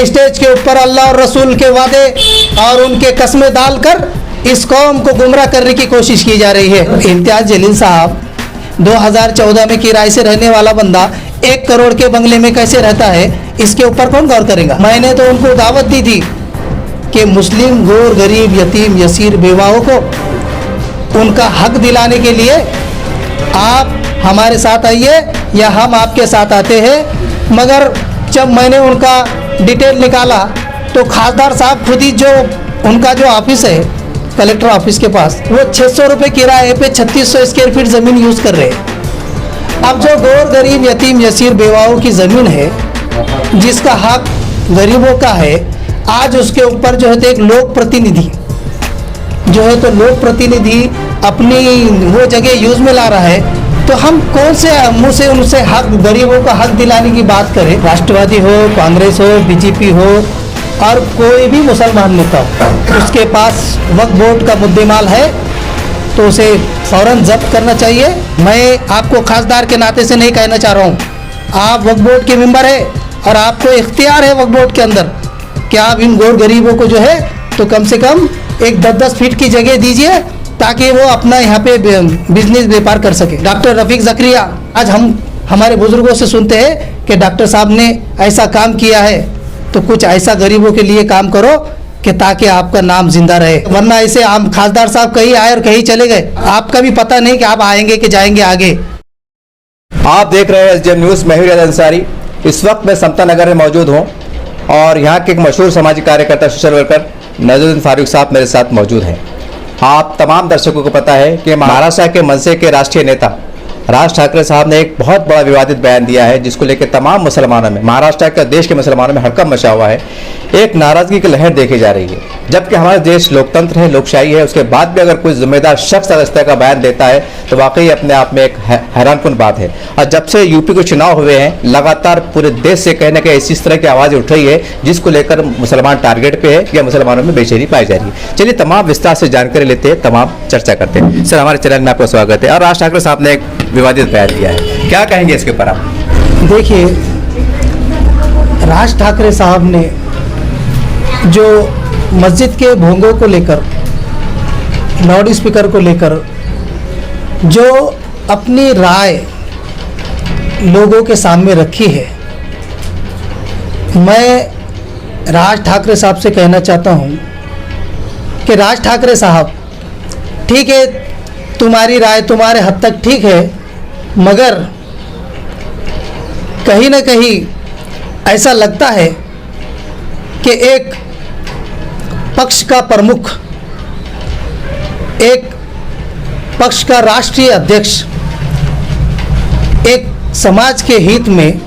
Stage के ऊपर अल्लाह और रसूल के वादे और उनके कस्में डालकर इस कौम को गुमराह करने की कोशिश की जा रही है। इम्तियाज जलील साहब 2014 में किराए से रहने वाला बंदा 1 करोड़ के बंगले में कैसे रहता है, इसके ऊपर कौन गौर करेगा। मैंने तो उनको दावत दी थी कि मुस्लिम गोर गरीब यतीम यसीर बेवाओं को उनका हक दिलाने के लिए आप हमारे साथ आइए या हम आपके साथ आते हैं। मगर जब मैंने उनका डिटेल निकाला तो खासदार साहब खुद ही जो उनका जो ऑफिस है कलेक्टर ऑफिस के पास, वो 600 रुपये किराए पे 3600 स्क्वायर फीट ज़मीन यूज़ कर रहे हैं। अब जो गोर गरीब यतीम यसीर बेवाओं की ज़मीन है जिसका हक गरीबों का है, आज उसके ऊपर जो है तो एक लोक प्रतिनिधि जो है तो लोक प्रतिनिधि अपनी वो जगह यूज़ में ला रहा है, तो हम कौन से मुँह से उनसे हक गरीबों का हक दिलाने की बात करें। राष्ट्रवादी हो, कांग्रेस हो, बीजेपी हो और कोई भी मुसलमान नेता हो, उसके पास वक्फ बोर्ड का मुद्देमाल है तो उसे फ़ौरन जब्त करना चाहिए। मैं आपको खासदार के नाते से नहीं कहना चाह रहा हूँ, आप वक्फ बोर्ड के मेंबर है और आपको इख्तियार है वक्फ बोर्ड के अंदर कि आप इन गोर गरीबों को जो है तो कम से कम एक 10-10 फीट की जगह दीजिए ताकि वो अपना यहाँ पे बिजनेस व्यापार कर सके। डॉक्टर रफ़ीक ज़करिया, आज हम हमारे बुजुर्गों से सुनते हैं कि डॉक्टर साहब ने ऐसा काम किया है, तो कुछ ऐसा गरीबों के लिए काम करो कि ताकि आपका नाम जिंदा रहे, वरना ऐसे आम खासदार साहब कहीं आए और कहीं चले गए, आपका भी पता नहीं कि आप आएंगे कि जाएंगे आगे। आप देख रहे हैं एसडीएम न्यूज़, मैं हूं रियाज अंसारी। इस वक्त मैं समता नगर में मौजूद हूं और यहाँ के एक मशहूर सामाजिक कार्यकर्ता सोशल वर्कर नजरुद्दीन फारूक साहब मेरे साथ मौजूद हैं। आप तमाम दर्शकों को पता है कि महाराष्ट्र के मनसे के राष्ट्रीय नेता राज ठाकरे साहब ने एक बहुत बड़ा विवादित बयान दिया है, जिसको लेकर तमाम मुसलमानों में, महाराष्ट्र का देश के मुसलमानों में हड़कंप मचा हुआ है। एक नाराजगी की लहर देखी जा रही है, जबकि हमारा देश लोकतंत्र है, लोकशाही है, उसके बाद भी अगर कोई जिम्मेदार शख्स इस तरह का बयान देता है तो वाकई अपने आप में एक हैरानकुन बात है। और जब से यूपी के चुनाव हुए हैं, लगातार पूरे देश से कहने के इस तरह की आवाज़ उठ रही है जिसको लेकर मुसलमान टारगेट पे है या मुसलमानों में बेचैनी पाई जा रही है। चलिए तमाम विस्तार से जानकारी लेते हैं, तमाम चर्चा करते हैं। सर, हमारे चैनल में आपका स्वागत है। और राज ठाकरे साहब ने एक विवादित बयान दिया है, क्या कहेंगे इसके ऊपर आप? देखिए, राज ठाकरे साहब ने जो मस्जिद के भोंगों को लेकर, लाउड स्पीकर को लेकर जो अपनी राय लोगों के सामने रखी है, मैं राज ठाकरे साहब से कहना चाहता हूं कि राज ठाकरे साहब, ठीक है, तुम्हारी राय तुम्हारे हद तक ठीक है, मगर कहीं ना कहीं ऐसा लगता है कि एक पक्ष का प्रमुख, एक पक्ष का राष्ट्रीय अध्यक्ष एक समाज के हित में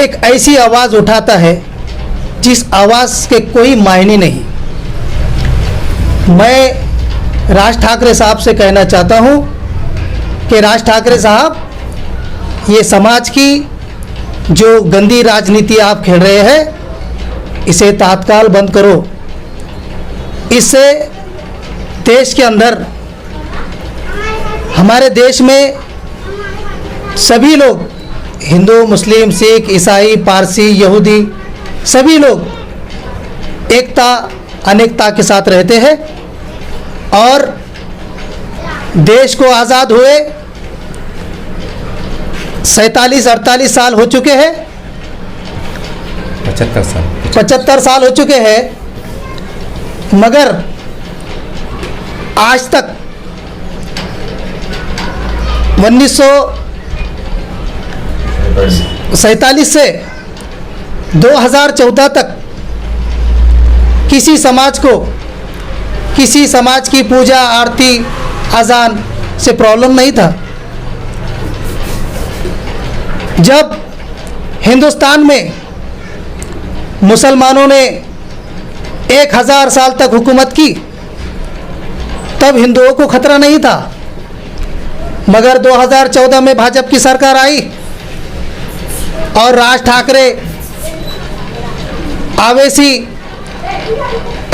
एक ऐसी आवाज़ उठाता है जिस आवाज़ के कोई मायने नहीं। मैं राज ठाकरे साहब से कहना चाहता हूं कि राज ठाकरे साहब, ये समाज की जो गंदी राजनीति आप खेल रहे हैं, इसे तत्काल बंद करो। इससे देश के अंदर, हमारे देश में सभी लोग, हिंदू, मुस्लिम, सिख, ईसाई, पारसी, यहूदी, सभी लोग एकता अनेकता के साथ रहते हैं और देश को आज़ाद हुए 47-48 साल हो चुके हैं, 75 साल हो चुके हैं, मगर आज तक 1947 से 2014 तक किसी समाज को, किसी समाज की पूजा आरती अजान से प्रॉब्लम नहीं था। जब हिंदुस्तान में मुसलमानों ने 1000 साल तक हुकूमत की, तब हिंदुओं को खतरा नहीं था, मगर 2014 में भाजपा की सरकार आई और राज ठाकरे आवेशी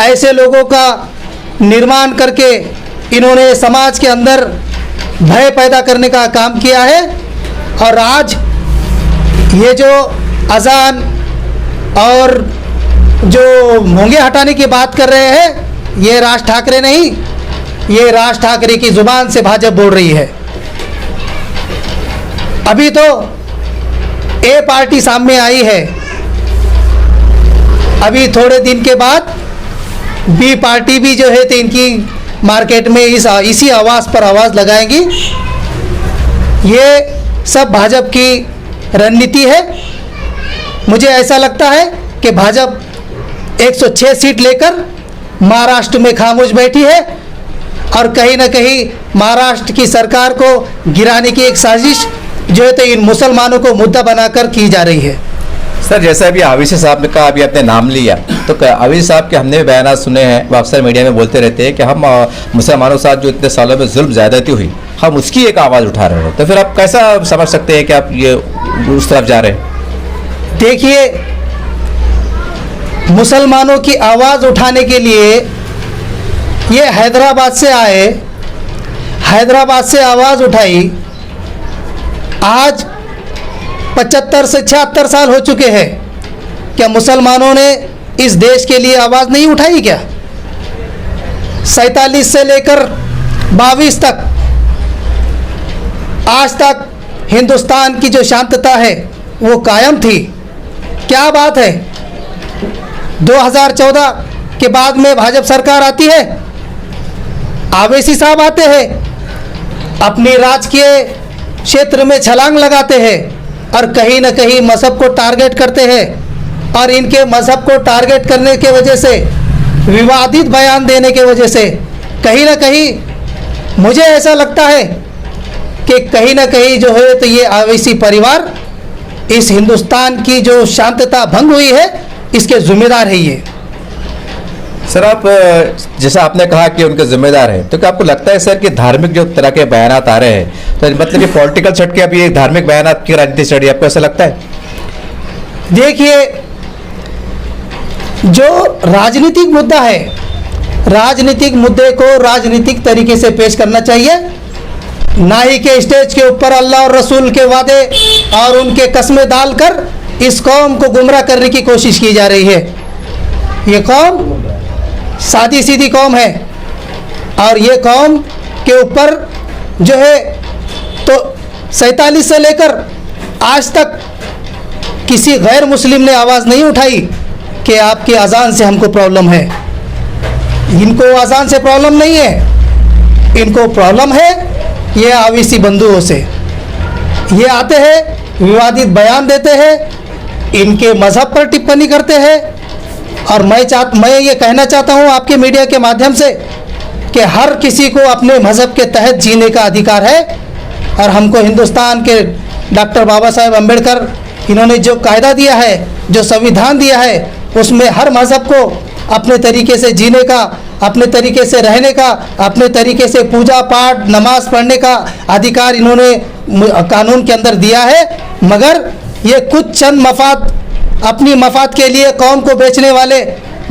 ऐसे लोगों का निर्माण करके इन्होंने समाज के अंदर भय पैदा करने का काम किया है। और आज ये जो अजान और जो मूंगे हटाने की बात कर रहे हैं, ये राज ठाकरे नहीं, ये राज ठाकरे की जुबान से भाजपा बोल रही है। अभी तो ए पार्टी सामने आई है, अभी थोड़े दिन के बाद बी पार्टी भी जो है तो इनकी मार्केट में इसी आवाज़ पर आवाज़ लगाएंगी। ये सब भाजपा की रणनीति है। मुझे ऐसा लगता है कि भाजपा 106 सीट लेकर महाराष्ट्र में खामोश बैठी है और कहीं ना कहीं महाराष्ट्र की सरकार को गिराने की एक साजिश जो है तो इन मुसलमानों को मुद्दा बनाकर की जा रही है। सर, जैसा अभी अवीसी साहब ने कहा, अभी आपने नाम लिया, तो अवीसी साहब के हमने भी बयान सुने हैं, वो अक्सर मीडिया में बोलते रहते हैं कि हम मुसलमानों के साथ जो इतने सालों में जुल्म ज़्यादती हुई, हम उसकी एक आवाज़ उठा रहे हैं। तो फिर आप कैसा समझ सकते हैं कि आप ये उस तरफ जा रहे हैं? देखिए, मुसलमानों की आवाज़ उठाने के लिए ये हैदराबाद से आए, हैदराबाद से आवाज़ उठाई। आज 75 से 76 साल हो चुके हैं, क्या मुसलमानों ने इस देश के लिए आवाज़ नहीं उठाई क्या? 47 से लेकर 22 तक आज तक हिंदुस्तान की जो शांतता है वो कायम थी। क्या बात है, 2014 के बाद में भाजपा सरकार आती है, अवीसी साहब आते हैं, अपनी राजकीय क्षेत्र में छलांग लगाते हैं और कहीं ना कहीं मजहब को टारगेट करते हैं और इनके मजहब को टारगेट करने के वजह से, विवादित बयान देने के वजह से कहीं ना कहीं मुझे ऐसा लगता है कि कहीं ना कहीं जो है तो ये अवीसी परिवार इस हिंदुस्तान की जो शांतता भंग हुई है इसके जिम्मेदार है ये। सर, आप जैसा आपने कहा कि उनके जिम्मेदार हैं, तो क्या आपको लगता है सर कि धार्मिक जो तरह के बयानात आ रहे हैं, तो मतलब कि पॉलिटिकल छट के अभी एक धार्मिक बयानात की राजनीति चढ़ी, आपको ऐसा लगता है? देखिए, जो राजनीतिक मुद्दा है, राजनीतिक मुद्दे को राजनीतिक तरीके से पेश करना चाहिए, ना ही के स्टेज के ऊपर अल्लाह और रसूल के वादे और उनके कस्में डालकर इस कौम को गुमराह करने की कोशिश की जा रही है। ये कौम सादी सीधी कौम है और ये कौम के ऊपर जो है तो 47 से लेकर आज तक किसी गैर मुस्लिम ने आवाज़ नहीं उठाई कि आपकी अजान से हमको प्रॉब्लम है। इनको अजान से प्रॉब्लम नहीं है, इनको प्रॉब्लम है ये अवीसी बंधुओं से। ये आते हैं, विवादित बयान देते हैं, इनके मज़हब पर टिप्पणी करते हैं और मैं ये कहना चाहता हूँ आपके मीडिया के माध्यम से कि हर किसी को अपने मज़हब के तहत जीने का अधिकार है और हमको हिंदुस्तान के डॉक्टर बाबा साहेब अम्बेडकर इन्होंने जो कायदा दिया है, जो संविधान दिया है, उसमें हर मज़हब को अपने तरीके से जीने का, अपने तरीके से रहने का, अपने तरीके से पूजा पाठ नमाज पढ़ने का अधिकार इन्होंने कानून के अंदर दिया है। मगर ये कुछ चंद मफाद, अपनी मफाद के लिए कौम को बेचने वाले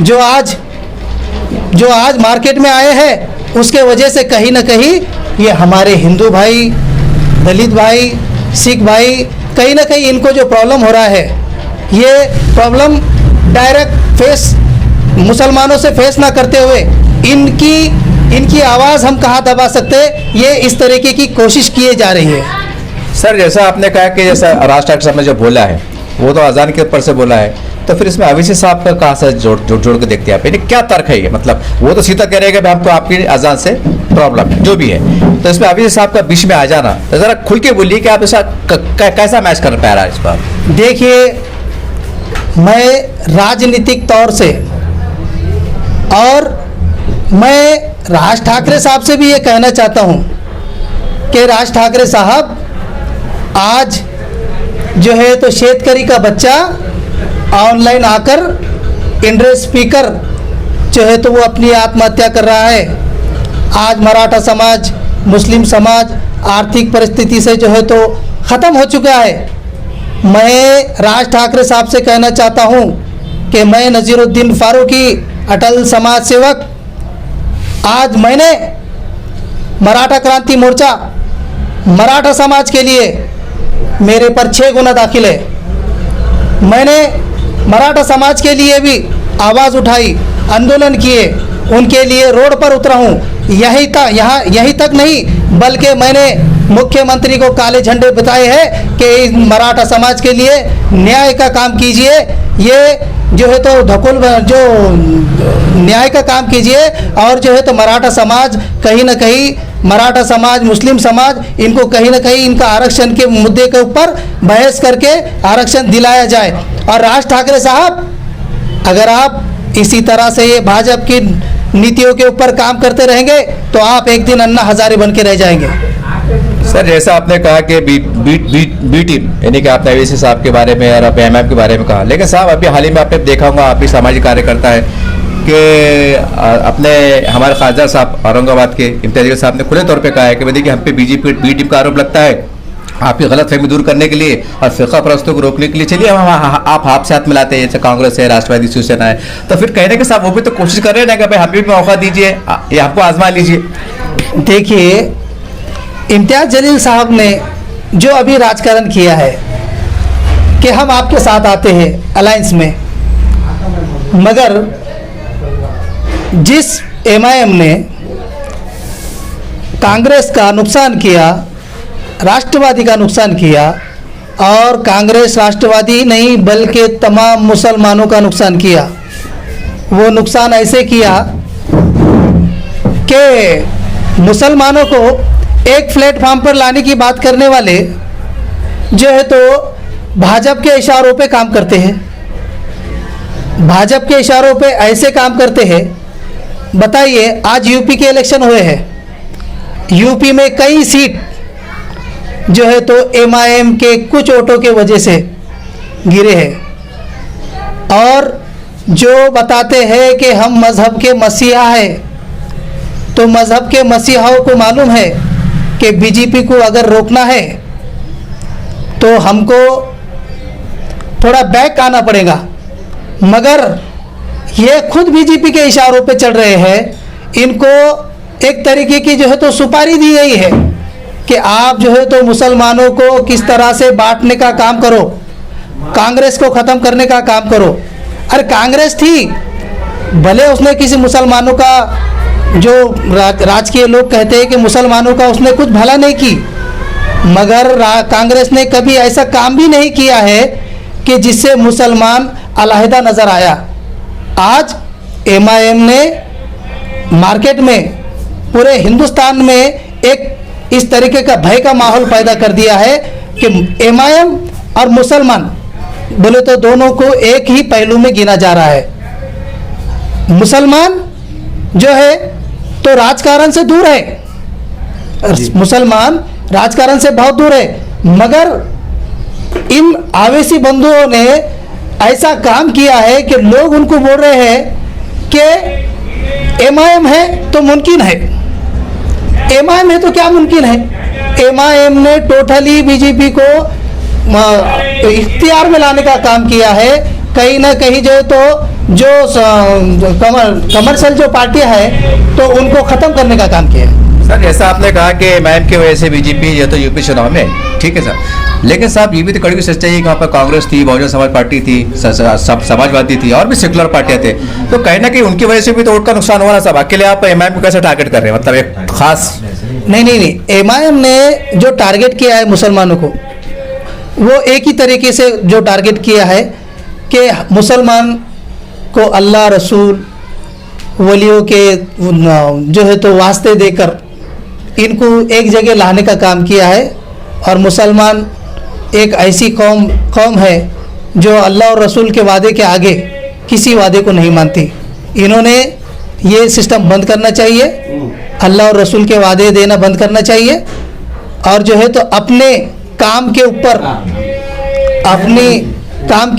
जो आज मार्केट में आए हैं, उसके वजह से कहीं ना कहीं ये हमारे हिंदू भाई, दलित भाई, सिख भाई, कहीं ना कहीं इनको जो प्रॉब्लम हो रहा है, ये प्रॉब्लम डायरेक्ट फेस मुसलमानों से फेस ना करते हुए इनकी आवाज़ हम कहाँ दबा सकते, ये इस तरीके की कोशिश किए जा रही है। सर, जैसा आपने कहा कि जैसा राज ठाकरे साहब ने जो बोला है वो तो अजान के ऊपर से बोला है, तो फिर इसमें अवीसी साहब का कहाँ से जोड़ के देखते हैं आप? यानी क्या तर्क है ये? मतलब वो तो सीधा कह रहे हैं कि हमको आपकी अजान से प्रॉब्लम है, जो भी है, तो इसमें अवीसी साहब का बीच में आ जाना, तो ज़रा खुल के बोलिए कि आप ऐसा कैसा मैच कर पा रहा है इस पर? देखिए, मैं राजनीतिक तौर से और मैं राज ठाकरे साहब से भी ये कहना चाहता हूँ कि राज ठाकरे साहब आज जो है तो शेतकरी का बच्चा ऑनलाइन आकर इंड्रेस स्पीकर जो है तो वो अपनी आत्महत्या कर रहा है। आज मराठा समाज, मुस्लिम समाज आर्थिक परिस्थिति से जो है तो ख़त्म हो चुका है। मैं राज ठाकरे साहब से कहना चाहता हूँ कि मैं नज़ीरुद्दीन फारूकी, अटल समाज सेवक, आज मैंने मराठा क्रांति मोर्चा मराठा समाज के लिए मेरे पर 6 गुना दाखिल है। मैंने मराठा समाज के लिए भी आवाज़ उठाई, आंदोलन किए, उनके लिए रोड पर उतरा हूँ। यही तक नहीं, बल्कि मैंने मुख्यमंत्री को काले झंडे बताए हैं कि मराठा समाज के लिए न्याय का काम कीजिए, ये जो है तो जो न्याय का काम कीजिए, और जो है तो मराठा समाज कहीं ना कहीं, मराठा समाज, मुस्लिम समाज, इनको कहीं ना कहीं इनका आरक्षण के मुद्दे के ऊपर बहस करके आरक्षण दिलाया जाए। और राज ठाकरे साहब, अगर आप इसी तरह से ये भाजपा की नीतियों के ऊपर काम करते रहेंगे तो आप एक दिन अन्ना हजारे बन के रह जाएंगे। सर, जैसा आपने कहा कि बी टीम, यानी कि आपने अवैसी साहब के बारे में और एमआईएम के बारे में कहा, लेकिन साहब अभी हाल ही में आपने देखा होगा, आप भी सामाजिक कार्यकर्ता है, कि अपने हमारे खासदार साहब औरंगाबाद के इम्तियाज साहब ने खुले तौर पे कहा है कि देखिए हम पे बीजेपी बी टीम का आरोप लगता है, आपकी गलत फहमी दूर करने के लिए और फिक़ा परस्तों को रोकने के लिए चलिए आप हाथ से हाथ मिलाते हैं, जैसे कांग्रेस है, राष्ट्रवादी, शिवसेना है, तो फिर कहने के साथ वो भी तो कोशिश कर रहे हैं ना कि भाई हमें भी मौका दीजिए, ये हमको आजमा लीजिए। देखिए, इम्तियाज जलील साहब ने जो अभी राजकारण किया है कि हम आपके साथ आते हैं अलायंस में, मगर जिस एमआईएम ने कांग्रेस का नुकसान किया, राष्ट्रवादी का नुकसान किया, और कांग्रेस राष्ट्रवादी नहीं बल्कि तमाम मुसलमानों का नुकसान किया, वो नुकसान ऐसे किया कि मुसलमानों को एक प्लेटफॉर्म पर लाने की बात करने वाले जो है तो भाजपा के इशारों पे काम करते हैं, भाजपा के इशारों पे ऐसे काम करते हैं। बताइए, आज यूपी के इलेक्शन हुए हैं, यूपी में कई सीट जो है तो एमआईएम के कुछ वोटों के वजह से गिरे हैं, और जो बताते हैं कि हम मज़हब के मसीहा हैं, तो मज़हब के मसीहाओं को मालूम है कि बीजेपी को अगर रोकना है तो हमको थोड़ा बैक आना पड़ेगा, मगर ये खुद बीजेपी के इशारों पे चल रहे हैं। इनको एक तरीके की जो है तो सुपारी दी गई है कि आप जो है तो मुसलमानों को किस तरह से बांटने का काम करो, कांग्रेस को ख़त्म करने का काम करो। अरे कांग्रेस थी, भले उसने किसी मुसलमानों का, जो राजकीय लोग कहते हैं कि मुसलमानों का उसने कुछ भला नहीं की, मगर कांग्रेस ने कभी ऐसा काम भी नहीं किया है कि जिससे मुसलमान अलहदा नज़र आया। आज एमआईएम ने मार्केट में, पूरे हिंदुस्तान में एक इस तरीके का भय का माहौल पैदा कर दिया है कि एमआईएम और मुसलमान बोले तो दोनों को एक ही पहलू में गिना जा रहा है। मुसलमान जो है तो राजकारण से दूर है, मुसलमान राजकारण से बहुत दूर है, मगर इन आवेशी बंधुओं ने ऐसा काम किया है कि लोग उनको बोल रहे हैं कि एमआईएम है तो मुमकिन है, एमआईएम है तो क्या मुमकिन है। एमआईएम ने टोटली बीजेपी को इख्तियार में लाने का काम किया है। कहीं ना कहीं जो तो जो कमर्शियल जो पार्टियां हैं तो उनको ख़त्म करने का काम किया है। सर, जैसा आपने कहा कि एमआईएम की वजह से बीजेपी ये तो यूपी चुनाव में, ठीक है सर, लेकिन साहब ये भी तो कड़ी सच्चाई है कि वहाँ पर कांग्रेस थी, बहुजन समाज पार्टी थी, समाजवादी थी और भी सेकुलर पार्टियां थे, तो कहीं ना कहीं उनकी वजह से भी तो वोट का नुकसान हुआ ना साहब। अकेले आप एमआईएम को कैसे टारगेट कर रहे हैं, मतलब एक खास? नहीं, एमआईएम ने जो टारगेट किया है मुसलमानों को, वो एक ही तरीके से जो टारगेट किया है कि मुसलमान को अल्लाह, रसूल, वलियों के जो है तो वास्ते देकर इनको एक जगह लाने का काम किया है। और मुसलमान एक ऐसी कौम है जो अल्लाह और रसूल के वादे के आगे किसी वादे को नहीं मानती। इन्होंने ये सिस्टम बंद करना चाहिए, अल्लाह और रसूल के वादे देना बंद करना चाहिए, और जो है तो अपने काम के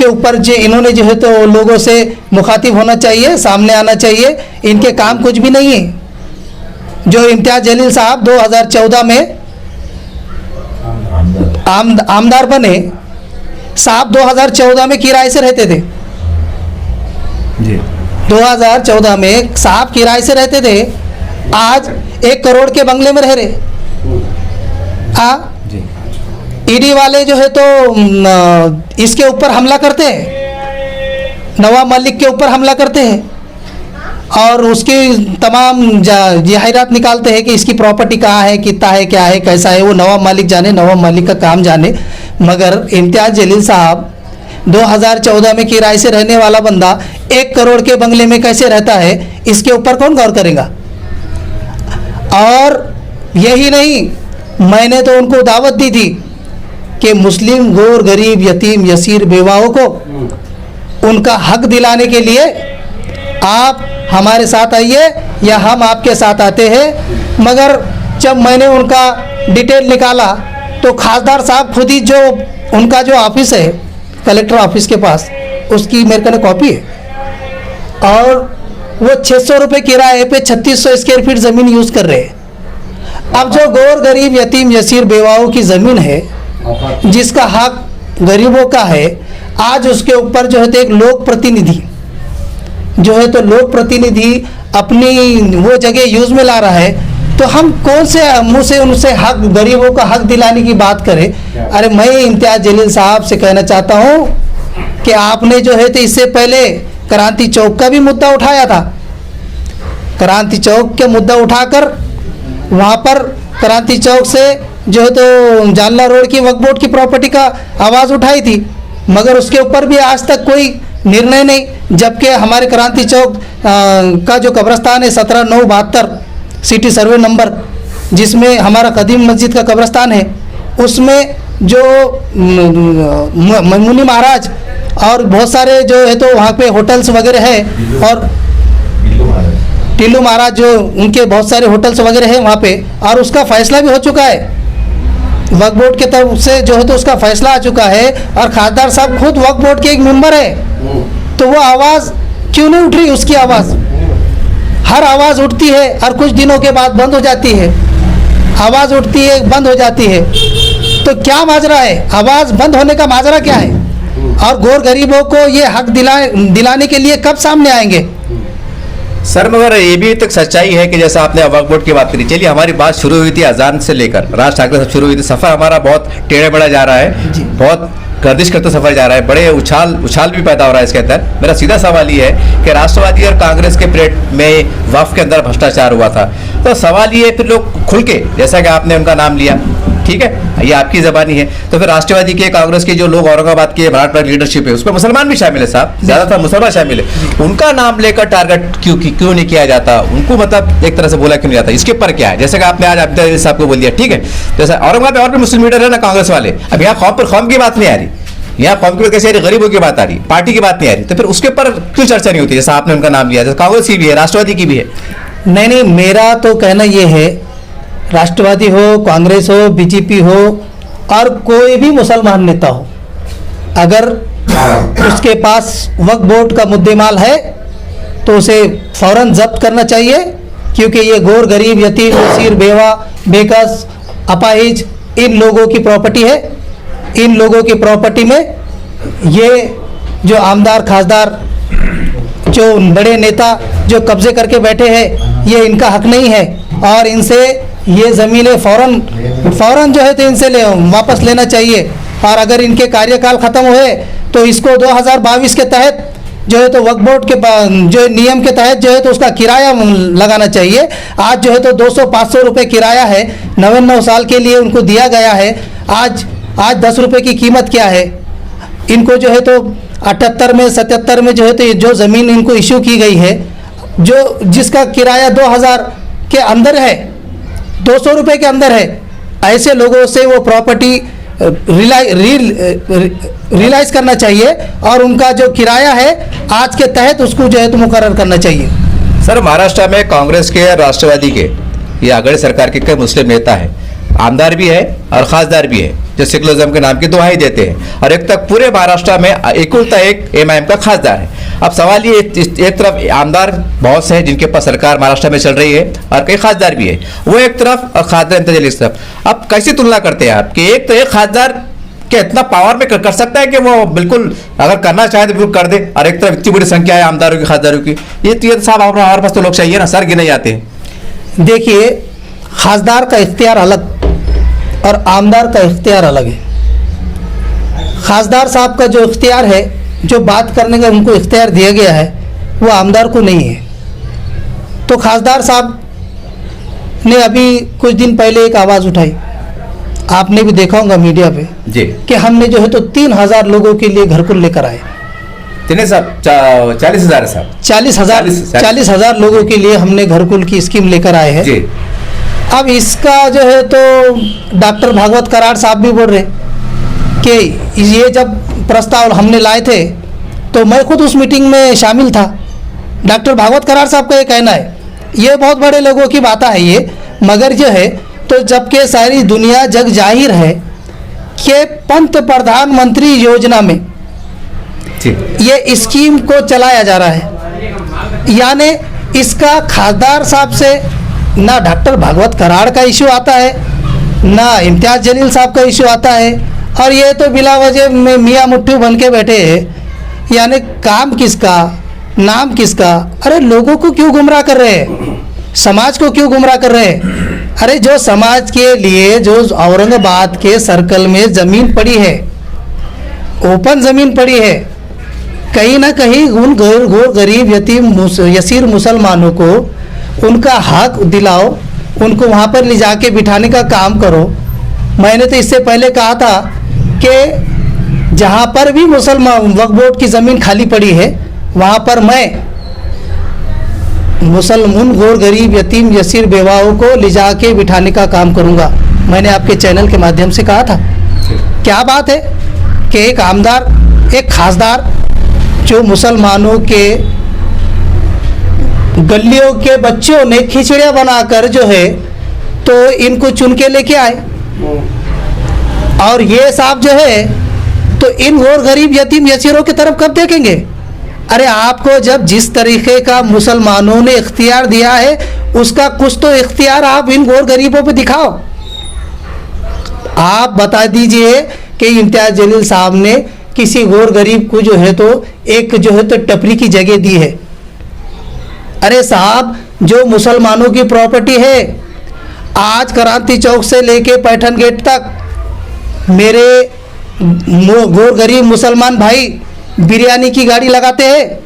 ऊपर जो इन्होंने जो है तो लोगों से मुखातिब होना चाहिए, सामने आना चाहिए। इनके काम कुछ भी नहीं है। जो इम्तियाज जलील साहब 2014 में आमदार बने, साहब 2014 में किराए से रहते थे जी। 2014 में साहब किराए से रहते थे, आज 1 करोड़ के बंगले में रह रहे। ईडी वाले जो है तो इसके ऊपर हमला करते हैं, नवाब मलिक के ऊपर हमला करते हैं और उसकी तमाम जाहिरात निकालते हैं कि इसकी प्रॉपर्टी कहाँ है, कितना है, क्या है, कैसा है, वो नवाब मलिक जाने, नवाब मलिक का काम जाने। मगर इम्तियाज़ जलील साहब 2014 में किराए से रहने वाला बंदा 1 करोड़ के बंगले में कैसे रहता है, इसके ऊपर कौन गौर करेगा। और यही नहीं, मैंने तो उनको दावत दी थी कि मुस्लिम गौर गरीब यतीम यसीर बेवाओं को उनका हक दिलाने के लिए आप हमारे साथ आइए या हम आपके साथ आते हैं। मगर जब मैंने उनका डिटेल निकाला तो खासदार साहब खुद ही जो उनका जो ऑफिस है कलेक्टर ऑफिस के पास, उसकी मेरे को कॉपी है और वो 600 रुपये किराए पे 3600 स्क्वायर फीट ज़मीन यूज़ कर रहे हैं। अब जो गौर गरीब यतीम यसीर बेवाओं की ज़मीन है जिसका हक गरीबों का है, आज उसके ऊपर जो है तो एक लोक प्रतिनिधि जो है तो लोक प्रतिनिधि अपनी वो जगह यूज़ में ला रहा है, तो हम कौन से मुँह से उनसे हक गरीबों का हक दिलाने की बात करें। अरे मैं इम्तियाज़ जलील साहब से कहना चाहता हूँ कि आपने जो है तो इससे पहले क्रांति चौक का भी मुद्दा उठाया था। क्रांति चौक के मुद्दा उठाकर वहाँ पर क्रांति चौक से जो है तो जालना रोड की वक्फ बोर्ड की प्रॉपर्टी का आवाज़ उठाई थी, मगर उसके ऊपर भी आज तक कोई निर्णय नहीं। जबकि हमारे क्रांति चौक का जो कब्रस्तान है 17/9/72 सिटी सर्वे नंबर, जिसमें हमारा कदीम मस्जिद का कब्रस्तान है, उसमें जो मुनि महाराज और बहुत सारे जो है तो वहाँ पे होटल्स वगैरह है और टिल्लू महाराज जो उनके बहुत सारे होटल्स वगैरह हैं वहाँ पे, और उसका फैसला भी हो चुका है वक्फ बोर्ड के तरफ से जो है तो उसका फैसला आ चुका है और खासदार साहब खुद वक्फ बोर्ड के एक मेंबर है, तो वो आवाज़ क्यों नहीं उठ रही। उसकी आवाज़ हर आवाज़ उठती है और कुछ दिनों के बाद बंद हो जाती है, आवाज़ उठती है बंद हो जाती है, तो क्या माजरा है, आवाज़ बंद होने का माजरा क्या है। और गौर गरीबों को ये हक दिलाने के लिए कब सामने आएंगे। सर मगर ये भी तक सच्चाई है कि जैसा आपने वक्फ बोर्ड की बात करी, चलिए हमारी बात शुरू हुई थी अजान से लेकर राज ठाकरे से शुरू हुई थी, सफ़र हमारा बहुत टेढ़े बड़ा जा रहा है, बहुत गर्दिश करते सफर जा रहा है, बड़े उछाल भी पैदा हो रहा है इसके अंदर। मेरा सीधा सवाल ये है कि राष्ट्रवादी और कांग्रेस के पीरियड में वक्फ के अंदर भ्रष्टाचार हुआ था, तो सवाल ये फिर लोग खुल के, जैसा कि आपने उनका नाम लिया, ठीक है, ये आपकी ज़बानी है, तो फिर राष्ट्रवादी के कांग्रेस के जो लोग औरंगाबाद के मराठा लीडरशिप है उसमें मुसलमान भी शामिल है साहब, ज़्यादातर मुसलमान शामिल है, उनका नाम लेकर टारगेट क्यों नहीं किया जाता, उनको मतलब एक तरह से बोला क्यों नहीं जाता, इसके ऊपर क्या है। जैसे कि आपने आज अब्दुल अजीज साहब को बोल दिया, ठीक है, जैसे औरंगाबाद में और भी मुस्लिम लीडर है ना कांग्रेस वाले, अब यहाँ कौम की बात नहीं आ रही, यहाँ कौम की कैसे आ रही, गरीबों की बात आ रही, पार्टी की बात नहीं आ रही, तो फिर उसके ऊपर क्यों चर्चा नहीं होती। जैसा आपने उनका नाम लिया, जैसे कांग्रेस की भी है, राष्ट्रवादी की भी है। नहीं, मेरा तो कहना ये है, राष्ट्रवादी हो, कांग्रेस हो, बीजेपी हो और कोई भी मुसलमान नेता हो, अगर उसके पास वक्फ बोर्ड का मुद्देमाल है तो उसे फौरन जब्त करना चाहिए, क्योंकि ये गौर गरीब यतीम यसीर बेवा बेकस अपाहिज इन लोगों की प्रॉपर्टी है। इन लोगों की प्रॉपर्टी में ये जो आमदार खासदार जो बड़े नेता जो कब्जे करके बैठे हैं, ये इनका हक नहीं है और इनसे ये ज़मीनें फ़ौरन जो है तो इनसे वापस लेना चाहिए। और अगर इनके कार्यकाल ख़त्म हुए तो इसको 2022 के तहत जो है तो वक्फ बोर्ड के जो नियम के तहत जो है तो उसका किराया लगाना चाहिए। आज जो है तो 200-500 रुपये किराया है, 99 साल के लिए उनको दिया गया है। आज 10 रुपये की कीमत क्या है। इनको जो है तो 78 में 77 में जो है तो जो ज़मीन इनको इशू की गई है, जो जिसका किराया 2000 के अंदर है, 200 रुपये के अंदर है, ऐसे लोगों से वो प्रॉपर्टी रियलाइज़ करना चाहिए और उनका जो किराया है आज के तहत उसको जो है तो मुकर्रर करना चाहिए। सर महाराष्ट्र में कांग्रेस के राष्ट्रवादी के ये आगड़े सरकार के कई मुस्लिम नेता है, आमदार भी है और खासदार भी है, जो सेकुलरिज्म के नाम की दुहाई देते हैं, और एक तक पूरे महाराष्ट्र में एकलता एक एमआईएम का खासदार है। अब सवाल ये, एक तरफ आमदार बहुत से हैं जिनके पास सरकार महाराष्ट्र में चल रही है और कई खासदार भी है, वो एक तरफ और खासदार इम्तियाज़ जलील तरफ। अब कैसी तुलना करते हैं आप कि एक तो एक खासदार क्या इतना पावर में कर सकता है कि वो बिल्कुल अगर करना चाहे तो बिल्कुल कर दे, और एक तरफ इतनी बड़ी संख्या है आमदारों की खासदारों की, ये साहब हमारे पास तो लोग चाहिए ना, सर गिने जाते हैं। देखिए, खासदार का इख्तियार अलग और आमदार का इख्तियार अलग है। खासदार साहब का जो इख्तियार है जो बात करने का उनको इख्तियार दिया गया है वो आमदार को नहीं है। तो खासदार साहब ने अभी कुछ दिन पहले एक आवाज़ उठाई, आपने भी देखा होगा मीडिया पे जी कि हमने जो है तो 3,000 लोगों के लिए घरकुल लेकर आए। कितने साहब? 40,000 साहब? 40,000 लोगों के लिए हमने घरकुल की स्कीम लेकर आए हैं। जी। अब इसका जो है तो डॉक्टर भागवत कराड़ साहब भी बोल रहे कि ये जब प्रस्ताव हमने लाए थे तो मैं खुद उस मीटिंग में शामिल था। डॉक्टर भागवत कराड़ साहब का ये कहना है, ये बहुत बड़े लोगों की बात है ये, मगर जो है तो जबकि सारी दुनिया जग जाहिर है कि पंत प्रधानमंत्री योजना में ये स्कीम को चलाया जा रहा है, यानी इसका खासदार साहब से ना डॉक्टर भागवत कराड़ का इशू आता है, ना इम्तियाज़ जलील साहब का इशू आता है, और ये तो बिला वजह में मियाँ मुट्ठू बन के बैठे हैं। यानी काम किसका, नाम किसका? अरे लोगों को क्यों गुमराह कर रहे हैं, समाज को क्यों गुमराह कर रहे हैं? अरे जो समाज के लिए जो औरंगाबाद के सर्कल में ज़मीन पड़ी है, ओपन ज़मीन पड़ी है, कहीं ना कहीं उन गोर गरीब यतीम यसीर मुसलमानों को उनका हक दिलाओ, उनको वहाँ पर ले जाके बिठाने का काम करो। मैंने तो इससे पहले कहा था कि जहाँ पर भी मुसलमान वक्फ बोर्ड की ज़मीन खाली पड़ी है वहाँ पर मैं मुसलमान गोर गरीब यतीम यसीर बेवाओं को ले जाके बिठाने का काम करूँगा। मैंने आपके चैनल के माध्यम से कहा था। क्या बात है कि एक आमदार, एक खासदार जो मुसलमानों के गलियों के बच्चों ने खिचड़ियाँ बनाकर जो है तो इनको चुन के लेके आए, और ये साहब जो है तो इन गोर गरीब यतीम यसीरों की तरफ कब देखेंगे? अरे आपको जब जिस तरीके का मुसलमानों ने इख्तियार दिया है उसका कुछ तो इख्तियार आप इन गोर गरीबों पे दिखाओ। आप बता दीजिए कि इम्तियाज़ जलील साहब ने किसी गोर गरीब को जो है तो एक जो है तो टपरी की जगह दी है। अरे साहब, जो मुसलमानों की प्रॉपर्टी है, आज क्रांति चौक से लेके पैठन गेट तक मेरे गोर गरीब मुसलमान भाई बिरयानी की गाड़ी लगाते हैं,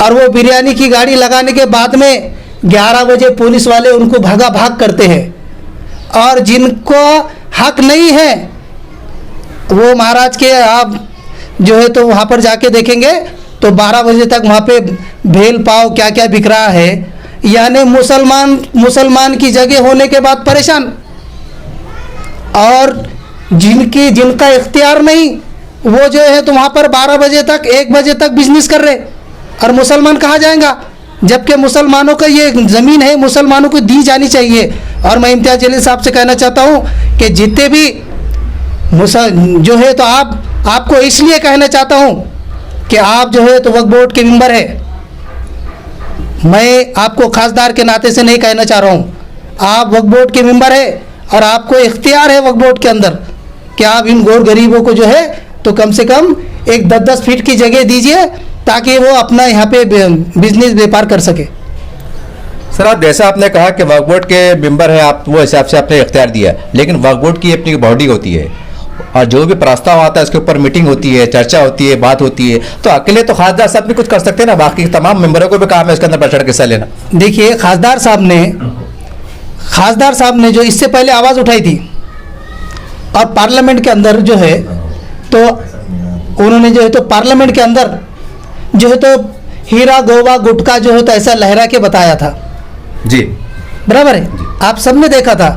और वो बिरयानी की गाड़ी लगाने के बाद में 11 बजे पुलिस वाले उनको भागा भाग करते हैं, और जिनको हक नहीं है वो महाराज के आप जो है तो वहाँ पर जाके देखेंगे तो 12 बजे तक वहाँ पे भेल पाव क्या क्या बिक रहा है। यानी मुसलमान की जगह होने के बाद परेशान, और जिनका इख्तियार नहीं वो जो है तो वहाँ पर 12 बजे तक 1 बजे तक बिजनेस कर रहे, और मुसलमान कहाँ जाएगा? जबकि मुसलमानों का ये ज़मीन है, मुसलमानों को दी जानी चाहिए। और मैं इम्तियाज़ जलील साहब से कहना चाहता हूँ कि जितने भी जो है तो आपको इसलिए कहना चाहता हूँ कि आप जो है तो वक्फ बोर्ड के मेंबर है, मैं आपको खासदार के नाते से नहीं कहना चाह रहा हूँ, आप वक्फ बोर्ड के मेंबर है और आपको इख्तियार है वक्फ बोर्ड के अंदर कि आप इन गोर गरीबों को जो है तो कम से कम एक 10-10 फीट की जगह दीजिए ताकि वो अपना यहाँ पे बिजनेस व्यापार कर सके। सर, आप जैसा आपने कहा कि वक्फ बोर्ड के मेंबर हैं आप, वो हिसाब से आपने इख्तियार दिया, लेकिन वक्फ बोर्ड की अपनी बॉडी होती है और जो भी प्रस्ताव आता है उसके ऊपर मीटिंग होती है, चर्चा होती है, बात होती है। तो अकेले तो खासदार साहब भी कुछ कर सकते हैं ना, बाकी तमाम मेंबरों को भी काम है इसके अंदर बढ़ चढ़ के हिस्सा लेना। देखिए, खासदार साहब ने जो इससे पहले आवाज़ उठाई थी और पार्लियामेंट के अंदर जो है तो उन्होंने जो है तो पार्लियामेंट के अंदर जो है तो हीरा गोवा गुटखा जो है तो ऐसा लहरा के बताया था जी, बराबर है, आप सबने देखा था।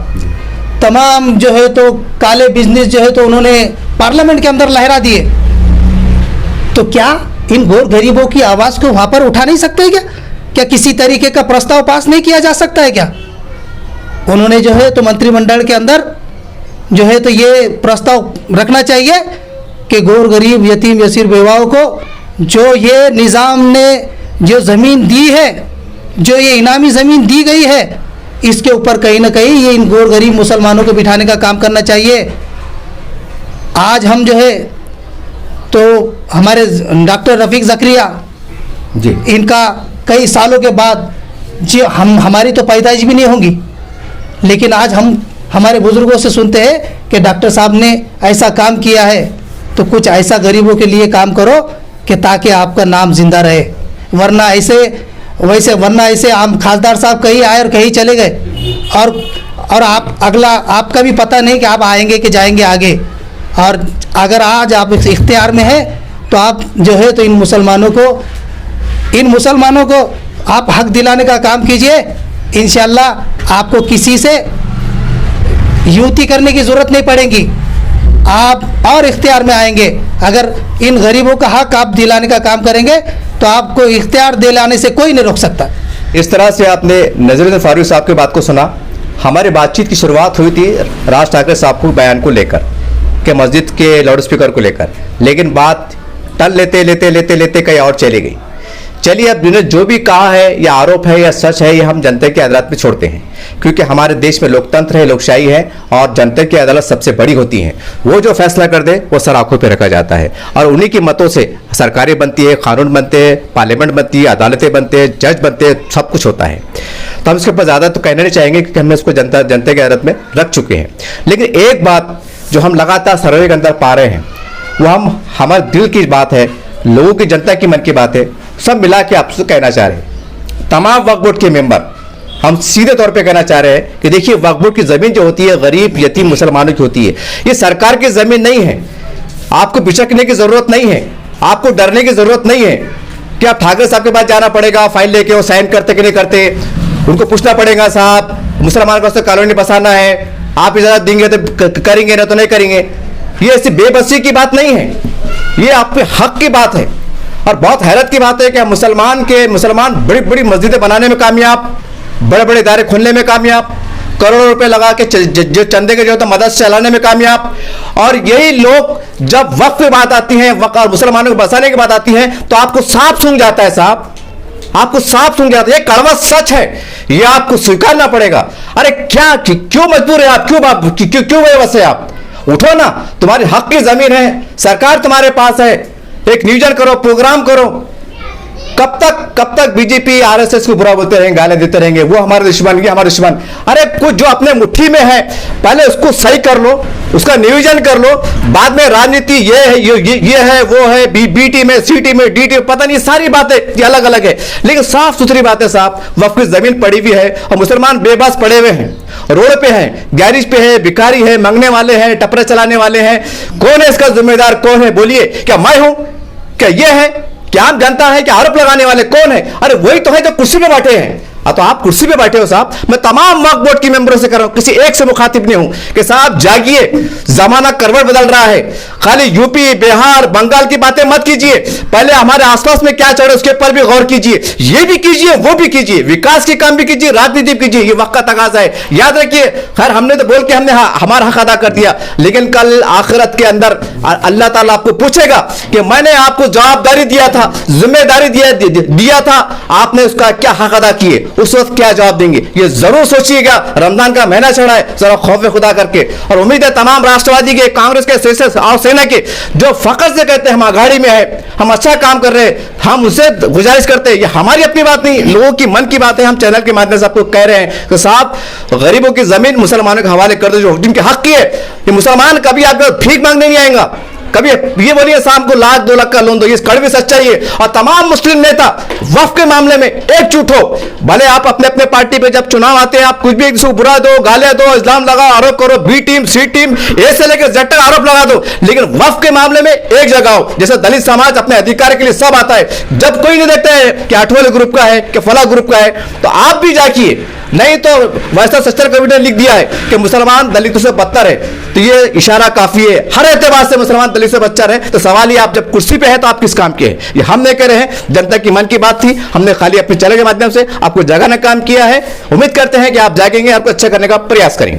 तमाम जो है तो काले बिजनेस जो है तो उन्होंने पार्लियामेंट के अंदर लहरा दिए। तो क्या इन गोर गरीबों की आवाज़ को वहाँ पर उठा नहीं सकते क्या? क्या किसी तरीके का प्रस्ताव पास नहीं किया जा सकता है क्या? उन्होंने जो है तो मंत्रिमंडल के अंदर जो है तो ये प्रस्ताव रखना चाहिए कि गोर गरीब यतीम यसीर बेवाओं को जो ये निज़ाम ने जो ज़मीन दी है, जो ये इनामी ज़मीन दी गई है, इसके ऊपर कहीं ना कहीं ये इन गोर गरीब मुसलमानों को बिठाने का काम करना चाहिए। आज हम जो है तो हमारे डॉक्टर रफ़ीक ज़करिया जी, इनका कई सालों के बाद जो हमारी तो पैदाइश भी नहीं होंगी, लेकिन आज हम हमारे बुज़ुर्गों से सुनते हैं कि डॉक्टर साहब ने ऐसा काम किया है, तो कुछ ऐसा गरीबों के लिए काम करो कि ताकि आपका नाम जिंदा रहे, वरना ऐसे हम खासदार साहब कहीं आए और कहीं चले गए, और आप अगला आपका भी पता नहीं कि आप आएंगे कि जाएंगे आगे। और अगर आज आप इस इख्तियार में हैं तो आप जो है तो इन मुसलमानों को आप हक दिलाने का काम कीजिए। इंशाअल्लाह आपको किसी से युति करने की ज़रूरत नहीं पड़ेगी, आप और इख्तियार में आएंगे। अगर इन गरीबों का हक आप दिलाने का काम करेंगे तो आपको इख्तियार दिलाने से कोई नहीं रोक सकता। इस तरह से आपने नजरुद्दीन फारूकी साहब की बात को सुना। हमारी बातचीत की शुरुआत हुई थी राज ठाकरे साहब को बयान को लेकर के मस्जिद के लाउड स्पीकर को लेकर, लेकिन बात टल लेते कहीं और चली गई। चलिए, अब जिन्होंने जो भी कहा है या आरोप है या सच है, ये हम जनता की अदालत में छोड़ते हैं, क्योंकि हमारे देश में लोकतंत्र है, लोकशाही है और जनता की अदालत सबसे बड़ी होती है। वो जो फैसला कर दे वो सर आंखों पे रखा जाता है और उन्हीं की मतों से सरकारें बनती है, कानून बनते हैं, पार्लियामेंट बनती है, अदालतें बनते हैं, जज बनते हैं, सब कुछ होता है। तो हम इसके ऊपर ज़्यादा तो कहना नहीं चाहेंगे क्योंकि हमने इसको जनता की अदालत में रख चुके हैं। लेकिन एक बात जो हम लगातार सर्वे के अंदर पा रहे हैं वो हमारे दिल की बात है, लोगों की, जनता की मन की बात है, सब मिला के आपसे कहना चाह रहे हैं। तमाम वक्फ बोर्ड के मेंबर हम सीधे तौर पे कहना चाह रहे हैं कि देखिए, वक्फ बोर्ड की ज़मीन जो होती है गरीब यतीम मुसलमानों की होती है, ये सरकार की ज़मीन नहीं है। आपको बिचकने की ज़रूरत नहीं है, आपको डरने की ज़रूरत नहीं है कि आप ठाकरे साहब के पास जाना पड़ेगा, फाइल लेके वो साइन करते कि नहीं करते, उनको पूछना पड़ेगा साहब मुसलमान को कॉलोनी बसाना है, आप इजाज़त देंगे तो करेंगे, ना तो नहीं करेंगे। ये ऐसी बेबसी की बात नहीं है, ये आपके हक की बात है। और बहुत हैरत की बात है कि मुसलमान बड़ी बड़ी मस्जिदें बनाने में कामयाब, बड़े बड़े इदारे खोलने में कामयाब, करोड़ों रुपए लगा के जो चंदे के जो तो मदद चलाने में कामयाब। और यही लोग जब वक्फ की बात आती है, वक्फ और मुसलमानों को बसाने की बात आती है, तो आपको साफ सूंघ जाता है साहब, आपको साफ सूंघ जाता है। ये कड़वा सच है, ये आपको स्वीकारना पड़ेगा। अरे क्या, क्यों मजबूर है आप, क्यों बेबस है आप? उठो ना, तुम्हारी हक की जमीन है, सरकार तुम्हारे पास है, एक नियोजन करो, प्रोग्राम करो। कब तक बीजेपी आरएसएस को बुरा बोलते रहेंगे, गालियां देते रहेंगे, वो हमारे दुश्मन, ये हमारे दुश्मन। अरे कुछ जो अपने मुट्ठी में है पहले उसको सही कर लो, उसका नियोजन कर लो, बाद में राजनीति ये है, ये है, वो है, बी टीम है, सी टीम है, डी टीम, पता नहीं, सारी बातें ये अलग अलग है, लेकिन साफ सुथरी बातें साहब, वक्फ की जमीन पड़ी हुई है और मुसलमान बेबस पड़े हुए हैं, रोड पे हैं, गैरेज पे है, भिखारी है, मांगने वाले हैं, टपरे चलाने वाले हैं। कौन है इसका जिम्मेदार, कौन है? बोलिए, क्या मैं हूं, क्या ये है, क्या आम जनता है, क्या आरोप लगाने वाले कौन है? अरे वही तो है जो कुर्सी पे बैठे हैं। तो आप कुर्सी पे बैठे हो साहब। मैं तमाम वक्फ बोर्ड के मेंबरों से कर रहा हूं, किसी एक से मुखातिब नहीं हूं कि साहब जागिए, जमाना करवट बदल रहा है। खाली यूपी, बिहार, बंगाल की बातें मत कीजिए, पहले हमारे आसपास में क्या चल रहा है उसके ऊपर भी गौर कीजिए, ये भी कीजिए, वो भी कीजिए, विकास के काम भी कीजिए, राजनीति भी कीजिए। ये वक्त का तकाजा है, याद रखिए। खैर, हमने तो बोल के हमने हमारा हक अदा कर दिया, लेकिन कल आखिरत के अंदर अल्लाह ताला आपको पूछेगा कि मैंने आपको जवाबदारी दिया था, जिम्मेदारी दिया था, आपने उसका क्या हक अदा किए, उस वक्त क्या जवाब देंगे? ये जरूर सोचिएगा। रमजान का महीना चढ़ा है, जरा खौफ खुदा करके, और उम्मीद है तमाम राष्ट्रवादी के, कांग्रेस के, सेना के जो फखर से कहते हैं हम आघाड़ी में है, हम अच्छा काम कर रहे हैं, हम उनसे गुजारिश करते हैं, ये हमारी अपनी बात नहीं, लोगों की मन की बात है। हम चैनल के माध्यम से आपको कह रहे हैं कि साहब गरीबों की जमीन मुसलमानों के हवाले कर दो, जो जिनके हक की है। ये मुसलमान कभी आपको भीख मांगने नहीं आएगा, कभी ये बोलिए शाम को 1 लाख 2 लाख का लोन दो, ये कड़वी सच्चाई है। और तमाम मुस्लिम नेता वक्फ के मामले में एकजुट हो, भले आप अपने अपने पार्टी पे जब चुनाव आते हैं आप कुछ भी किसी को बुरा दो, गालियां दो, इस्लाम लगाओ, आरोप करो, बी टीम, सी टीम, ए से लेकर जेड तक आरोप लगा दो, लेकिन वक्फ के मामले में एक जगह हो। जैसे दलित समाज अपने अधिकार के लिए सब आता है, जब कोई नहीं देखता है कि आठवां ग्रुप का है कि फला ग्रुप का है, तो आप भी जाकिए। नहीं तो वैसा सच्चर कमिटी ने लिख दिया है कि मुसलमान दलितों से बदतर है, तो ये इशारा काफी है, हर एतबार से मुसलमान दलित से बदतर है। तो सवाल ये, आप जब कुर्सी पे है तो आप किस काम के हैं? ये हम नहीं कह रहे हैं, जनता की मन की बात थी, हमने खाली अपने चैनल के माध्यम से आपको जगाने का काम किया है। उम्मीद करते हैं कि आप जागेंगे, आपको अच्छा करने का प्रयास करेंगे।